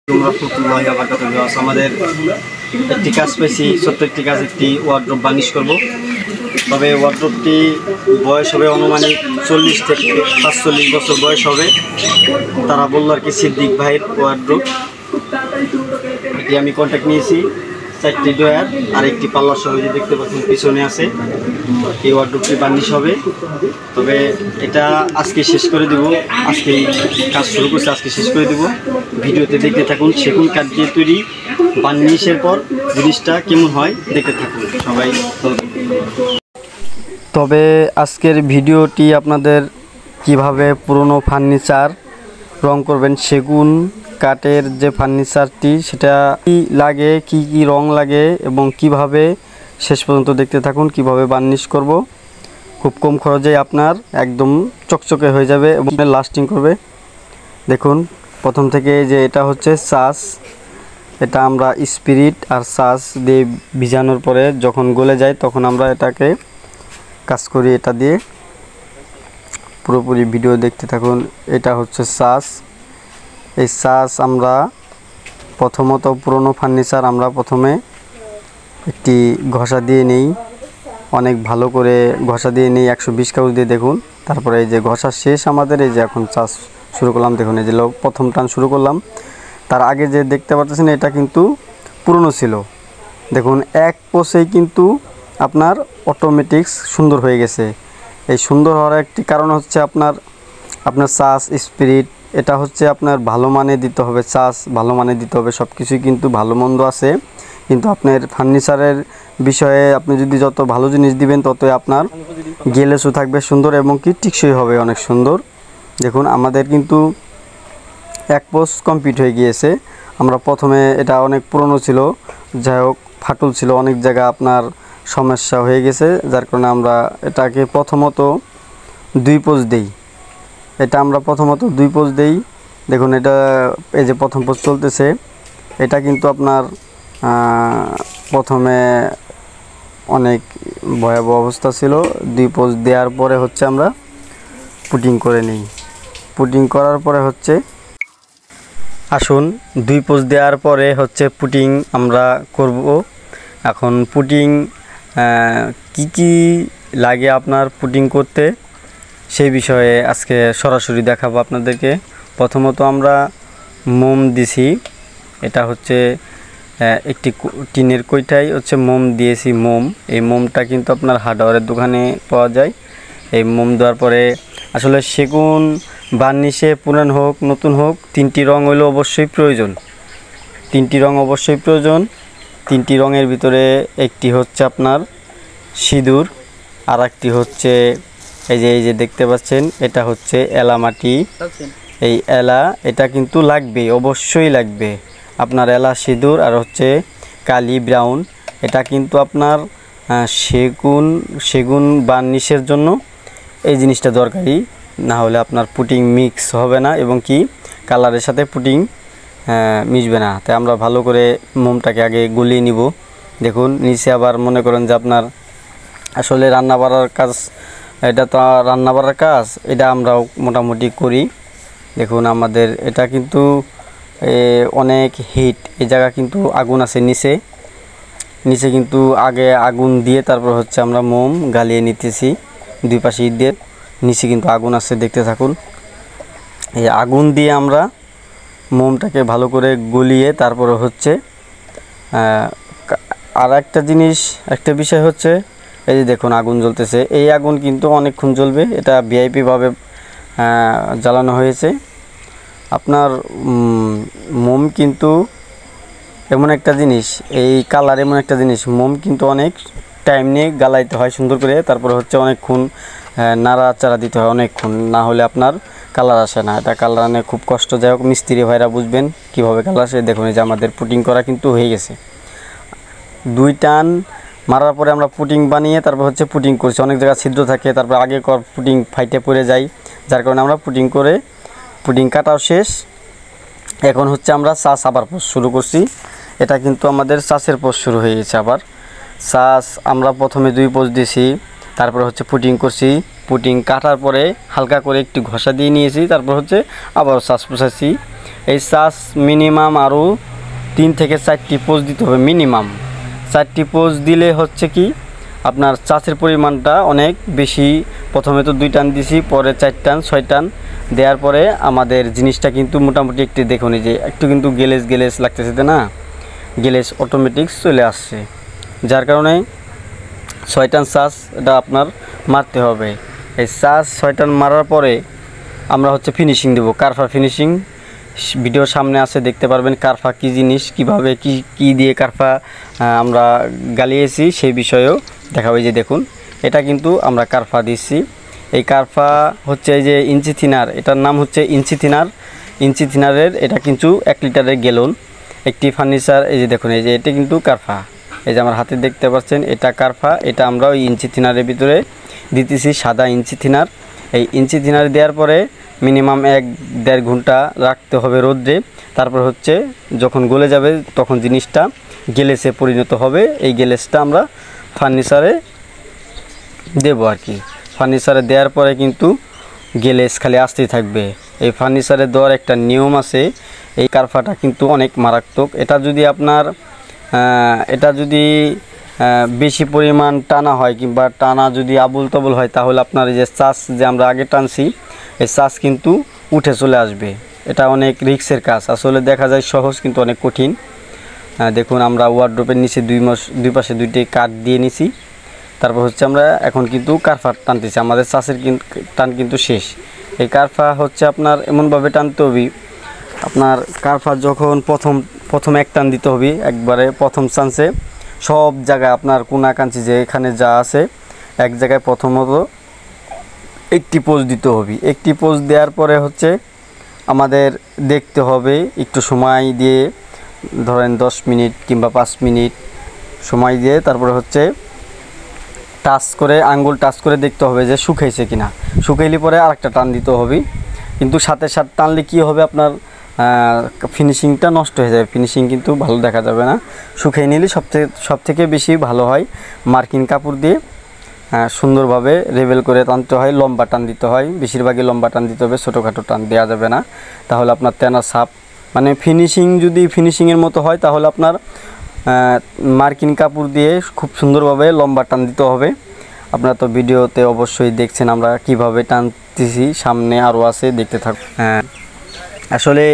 রহমতুল্লাহি ওয়া বারাকাতুহু। আমাদের একটি কাজ পেয়েছি, ছোট্ট একটি কাজ, একটি ওয়ার্ড্রোব বার্নিশ করব। তবে ওয়ার্ড্রোবটি বয়স হবে অনুমানিক 40 থেকে 45 বছর বয়স হবে। তারা বললো আর কি সিদ্দিক ভাইয়ের ওয়ার্ড্রোব। এটি আমি কন্ট্যাক্ট নিয়েছি। 4টি ডয়ার আর একটি পাল্লা সহ যে দেখতে পাচ্ছেন পিছনে আছে। এই ওয়ার্ড্রোবটি বার্নিশ হবে। তবে এটা আজকে শেষ করে দেব। আজকেই কাজ শুরু করছে, আজকে শেষ করে দেব। ভিডিওতে দেখতে থাকুন। সেগুন কাঠ দিয়ে তৈরি বার্নিশের পর জিনিসটা কেমন হয় দেখতে থাকুন সবাই। তবে আজকের ভিডিওটি আপনাদের কিভাবে পুরনো ফার্নিচার রং করবেন, সেগুন কাঠের যে ফার্নিচারটি সেটা কি লাগে, কি কি রং লাগে এবং কিভাবে শেষ পর্যন্ত দেখতে থাকুন। কিভাবে বার্নিশ করব, খুব কম খরচে আপনার একদম চকচকে হয়ে যাবে এবং লাস্টিং করবে। দেখুন প্রথম থেকে যে এটা হচ্ছে সাস, এটা আমরা স্পিরিট আর সাস দিয়ে ভিজানোর পরে যখন গলে যায় তখন আমরা এটাকে কাজ করি। এটা দিয়ে পুরোপুরি ভিডিও দেখতে থাকুন। এটা হচ্ছে সাস। এই সাস আমরা প্রথমত পুরনো ফার্নিচার আমরা প্রথমে একটি ঘষা দিয়ে নেই, অনেক ভালো করে ঘষা দিয়ে নেই 120 কাগজ দিয়ে। দেখুন তারপরে এই যে ঘষা শেষ আমাদের, এই যে এখন চাষ শুরু করলাম। দেখুন এই যে প্রথম টান শুরু করলাম। তার আগে যে দেখতে পাচ্ছেন এটা কিন্তু পুরনো ছিল। দেখুন এক পোষেই কিন্তু আপনার অটোমেটিক্স সুন্দর হয়ে গেছে। এই সুন্দর হওয়ার একটি কারণ হচ্ছে আপনার চাষ স্পিরিট, এটা হচ্ছে আপনার ভালো মানে দিতে হবে। চাষ ভালো মানে দিতে হবে। সব কিছুই কিন্তু ভালো মন্দ আছে, কিন্তু আপনার ফার্নিচারের বিষয়ে আপনি যদি যত ভালো জিনিস দিবেন ততই আপনার গেলেসও থাকবে সুন্দর এবং কি টিকসই হবে অনেক সুন্দর। দেখুন আমাদের কিন্তু এক পোষ কমপ্লিট হয়ে গিয়েছে। আমরা প্রথমে এটা অনেক পুরনো ছিল, যাই হোক ফাটল ছিল, অনেক জায়গা আপনার সমস্যা হয়ে গেছে, যার কারণে আমরা এটাকে প্রথমত 2 পোষ দেই। এটা আমরা প্রথমত 2 পোষ দেই। দেখুন এটা এই যে প্রথম পোষ চলতেছে। এটা কিন্তু আপনার প্রথমে অনেক ভয়াবহ অবস্থা ছিল। 2 পোষ দেওয়ার পরে হচ্ছে আমরা পুটিং করে নিই। পুটিং করার পরে হচ্ছে আসুন 2 পোষ দেওয়ার পরে হচ্ছে পুটিং আমরা করব। এখন পুটিং কি কি লাগে আপনার পুটিং করতে সেই বিষয়ে আজকে সরাসরি দেখাবো আপনাদেরকে। প্রথমত আমরা মোম দিছি। এটা হচ্ছে একটি টিনের কইটাই হচ্ছে মোম দিয়েছি। মোম, এই মোমটা কিন্তু আপনার হার্ডওয়্যারের দোকানে পাওয়া যায়। এই মোম দেওয়ার পরে আসলে সেগুন বার্নিশে পুরান হোক নতুন হোক 3টি রং হইলো অবশ্যই প্রয়োজন। 3টি রং অবশ্যই প্রয়োজন। 3টি রঙের ভিতরে একটি হচ্ছে আপনার সিঁদুর, আর একটি হচ্ছে এই যে দেখতে পাচ্ছেন এটা হচ্ছে এলা মাটি। এই এলা এটা কিন্তু লাগবে, অবশ্যই লাগবে আপনার এলা, সিঁদুর আর হচ্ছে কালি ব্রাউন। এটা কিন্তু আপনার সেগুন বার্নিশের জন্য এই জিনিসটা দরকারি, না হলে আপনার পুটিং মিক্স হবে না এবং কি কালারের সাথে পুটিং মিশবে না। তাই আমরা ভালো করে মোমটাকে আগে গলিয়ে নিব। দেখুন নিচে আবার মনে করেন যে আপনার আসলে রান্না বাড়ার কাজ, এটা তো রান্না বাড়ার কাজ, এটা আমরাও মোটামুটি করি। দেখুন আমাদের এটা কিন্তু অনেক হিট, এই জায়গা কিন্তু আগুন আছে নিচে কিন্তু আগে আগুন দিয়ে তারপর হচ্ছে আমরা মোম গালিয়ে নিতেছি 2 পাশে দিয়ে। নিচে কিন্তু আগুন আছে, দেখতে থাকুন। এই আগুন দিয়ে আমরা মোমটাকে ভালো করে গলিয়ে তারপরে হচ্ছে আর একটা বিষয় হচ্ছে এই যে দেখুন আগুন জ্বলতেছে। এই আগুন কিন্তু অনেকক্ষণ জ্বলবে, এটা ভিআইপি ভাবে জ্বালানো হয়েছে। আপনার মোম কিন্তু এমন একটা জিনিস, এই কালার এমন একটা জিনিস, মোম কিন্তু অনেক টাইম নিয়ে জ্বালাইতে হয় সুন্দর করে, তারপরে হচ্ছে অনেকক্ষণ নাড়াচাড়া দিতে হয় অনেকক্ষণ, না হলে আপনার কালার আসে না। এটা কালার আনে খুব কষ্ট। যাই হোক মিস্ত্রি ভাইরা বুঝবেন কীভাবে কালার আসে। দেখুন এই যে আমাদের পুটিং করা কিন্তু হয়ে গেছে। 2 টান মারার পরে আমরা পুটিং বানিয়ে তারপর হচ্ছে পুটিং করছি। অনেক জায়গায় ছিদ্র থাকে, তারপর আগে পুটিং ফাইটে পড়ে যায়, যার কারণে আমরা পুটিং করে পুটিং কাটাও শেষ। এখন হচ্ছে আমরা চাষ আবার পোষ শুরু করছি। এটা কিন্তু আমাদের চাষের পোষ শুরু হয়ে গেছে। আবার চাষ আমরা প্রথমে 2 পোষ দিয়েছি, তারপর হচ্ছে পুটিং করছি। পুটিং কাটার পরে হালকা করে একটু ঘষা দিয়ে নিয়েছি, তারপর হচ্ছে আবার চাষ পোষাচ্ছি। এই চাষ মিনিমাম আরও 3 থেকে 4টি পোজ দিতে হবে। মিনিমাম 4টি পোজ দিলে হচ্ছে কি আপনার চাষের পরিমাণটা অনেক বেশি। প্রথমে তো 2 টান দিছি, পরে 4 টান 6 টান দেওয়ার পরে আমাদের জিনিসটা কিন্তু মোটামুটি একটু দেখুন, যে একটু কিন্তু গেলেস লাগতেছে না, গেলেস অটোমেটিক চলে আসছে, যার কারণে 6 টান চাষ এটা আপনার মারতে হবে। এই চাষ 6 টান মারার পরে আমরা হচ্ছে ফিনিশিং দেব। কারফা ফিনিশিং ভিডিওর সামনে আছে, দেখতে পারবেন কারফা কী জিনিস, কীভাবে কি দিয়ে কারফা আমরা গালিয়েছি সেই বিষয়েও দেখাবো। যে দেখুন এটা কিন্তু আমরা কারফা দিচ্ছি। এই কারফা হচ্ছে এই যে ইঞ্চি থিনার, এটার নাম হচ্ছে ইঞ্চি থিনার। ইঞ্চি থিনারের এটা কিন্তু 1 লিটারের গ্যালন একটি ফার্নিচার। এই যে দেখুন, এই যে এটা কিন্তু কারফা, এই যে আমার হাতে দেখতে পাচ্ছেন এটা কারফা। এটা আমরা ওই ইঞ্চি থিনারের ভিতরে দিতেছি, সাদা ইঞ্চি থিনার। এই ইঞ্চি থিনার দেওয়ার পরে মিনিমাম 1-1.5 ঘন্টা রাখতে হবে রোদ্রে। তারপর হচ্ছে যখন গলে যাবে তখন জিনিসটা গেলেসে পরিণত হবে। এই গেলেসটা আমরা ফার্নিচারে দেবো আর কি। ফার্নিচারে দেওয়ার পরে কিন্তু গেলেস খালি আসতেই থাকবে। এই ফার্নিচারে দেওয়ার একটা নিয়ম আছে। এই কারফাটা কিন্তু অনেক মারাত্মক। এটা যদি বেশি পরিমাণ টানা হয় কিংবা টানা যদি আবুল তাবুল হয়, তাহলে আপনার এই যে চাষ যে আমরা আগে টানছি এই চাষ কিন্তু উঠে চলে আসবে। এটা অনেক রিস্কের কাজ। আসলে দেখা যায় সহজ, কিন্তু অনেক কঠিন। দেখুন আমরা ওয়ার্ড্রোপের নিচে 2 পাশে 2টি কাঠ দিয়ে নিছি। তারপর হচ্ছে আমরা এখন কিন্তু কারফা টানতেছি। আমাদের চাষের টান কিন্তু শেষ। এই কারফা হচ্ছে আপনার এমনভাবে টানতে হবে, আপনার কারফা যখন প্রথম 1 টান দিতে হবে একবারে প্রথম চান্সে। সব জায়গায় আপনার কোনাকাঞ্চি যে এখানে যা আছে এক জায়গায় প্রথমত একটি পোজ দিতে হবে। একটি পোজ দেওয়ার পরে হচ্ছে আমাদের দেখতে হবে একটু সময় দিয়ে, ধরেন 10 মিনিট কিংবা 5 মিনিট সময় দিয়ে তারপরে হচ্ছে টাচ করে আঙ্গুল টাচ করে দেখতে হবে যে শুকাইছে কিনা। শুকাইলে পরে আরেকটা টান দিতে হবে। কিন্তু সাথে টানলে কি হবে, আপনার ফিনিশিংটা নষ্ট হয়ে যাবে। ফিনিশিং কিন্তু ভালো দেখা যাবে না। শুকিয়ে নিলে সব থেকে বেশি ভালো হয়। মার্কিন কাপড় দিয়ে সুন্দরভাবে লেবেল করে টানতে হয়, লম্বা টান দিতে হয়। বেশিরভাগই লম্বা টান দিতে হবে, ছোটোখাটো টান দেওয়া যাবে না। তাহলে আপনার তেনা সাপ মানে যদি ফিনিশিংয়ের মতো হয় তাহলে আপনার মার্কিন কাপড় দিয়ে খুব সুন্দরভাবে লম্বা টান দিতে হবে। আপনারা তো ভিডিওতে অবশ্যই দেখছেন আমরা কিভাবে টানতেছি, সামনে আরও আছে, দেখতে থাকুন। আসলে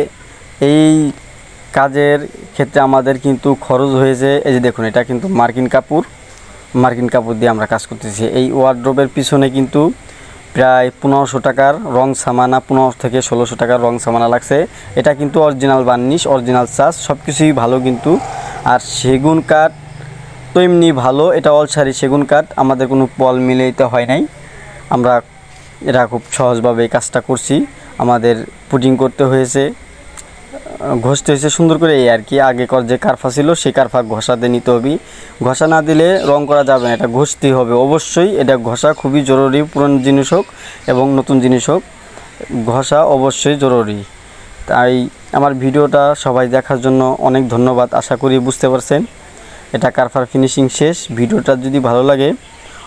এই কাজের ক্ষেত্রে আমাদের কিন্তু খরচ হয়েছে। এই যে দেখুন এটা কিন্তু মার্কিন কাপড় দিয়ে আমরা কাজ করতেছি। এই ওয়ার্ড্রোবের পিছনে কিন্তু প্রায় 1500 টাকার রং সামানা, 15 থেকে 1600 টাকার রং সামানা লাগছে। এটা কিন্তু অরিজিনাল বার্নিশ, অরিজিনাল চাষ, সব কিছুই ভালো কিন্তু। আর সেগুন কাঠ তো এমনি ভালো, এটা অলসারি সেগুন কাঠ, আমাদের কোনো পল মিলাইতে হয় নাই। আমরা এটা খুব সহজভাবে কাজটা করছি। আমাদের পুটিং করতে হয়েছে, ঘষতে হয়েছে সুন্দর করে, এই আর কি। আগেকার যে কারফা ছিল সেই কারফা ঘষাতে নিতে হবে। ঘষা না দিলে রং করা যাবে না, এটা ঘষতেই হবে অবশ্যই। এটা ঘষা খুবই জরুরি, পুরনো জিনিস হোক এবং নতুন জিনিস হোক, ঘষা অবশ্যই জরুরি। তাই আমার ভিডিওটা সবাই দেখার জন্য অনেক ধন্যবাদ। আশা করি বুঝতে পারছেন। এটা কারফার ফিনিশিং শেষ। ভিডিওটা যদি ভালো লাগে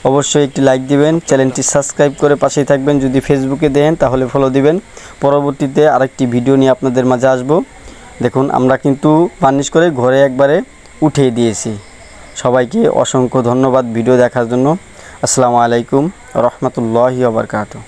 অবশ্যই একটি লাইক দিবেন, চ্যানেলটি সাবস্ক্রাইব করে পাশেই থাকবেন। যদি ফেসবুকে দেন তাহলে ফলো দিবেন। পরবর্তীতে আরেকটি ভিডিও নিয়ে আপনাদের মাঝে আসব। দেখুন আমরা কিন্তু বার্নিশ করে ঘরে একবারে উঠিয়ে দিয়েছি। সবাইকে অসংখ্য ধন্যবাদ ভিডিও দেখার জন্য। আসসালামু আলাইকুম রহমতুল্লাহি ওয়া বারাকাতুহু।